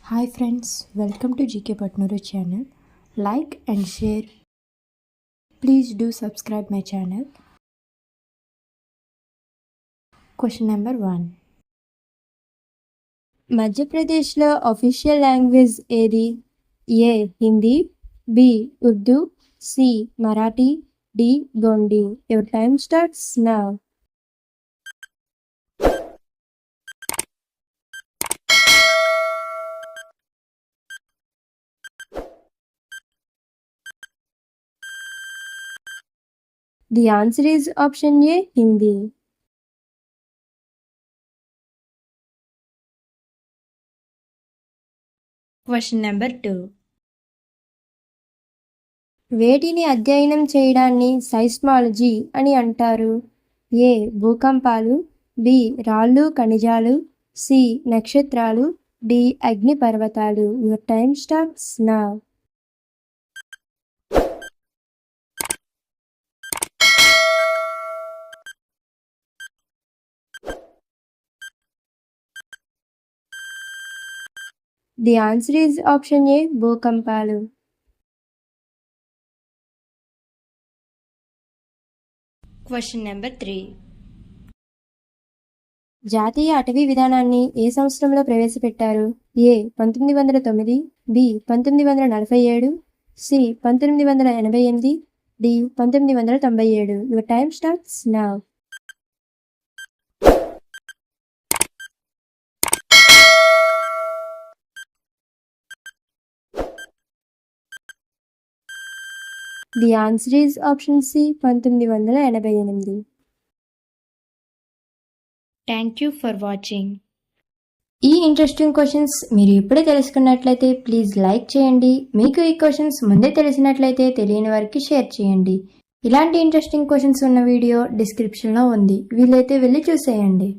Hi friends, welcome to GK Patnuru channel. Like and share. Please do subscribe my channel. Question number 1. మధ్యప్రదేశ్లో official language ఏది? A Hindi, B Urdu, C Marathi, D Gondi. Your time starts now. The answer is option A, Hindi. Question number 2. వేటిని అధ్యయనం చేయడాన్ని సైస్మాలజీ అని అంటారు? ఏ భూకంపాలు, B రాళ్ళు ఖనిజాలు, సి నక్షత్రాలు, డి అగ్నిపర్వతాలు. Your time starts now. The answer is option A, భూకంపాలు. Question number 3. జాతీయ అటవీ విధానాన్ని ఏ సంవత్సరంలో ప్రవేశపెట్టారు? A 1909, B 1947, C 1988, D 1997. Your time starts now. The answer is option C 1988. Thank you for watching. ఈ ఇంట్రెస్టింగ్ క్వశ్చన్స్ మీరు ఇప్పుడే తెలుసుకున్నట్లయితే ప్లీజ్ లైక్ చేయండి. మీకు ఈ క్వశ్చన్స్ ముందే తెలిసినట్లయితే తెలియని వారికి షేర్ చేయండి. ఇలాంటి ఇంట్రెస్టింగ్ క్వశ్చన్స్ ఉన్న వీడియో డిస్క్రిప్షన్లో ఉంది, వీలైతే వెళ్ళి చూసేయండి.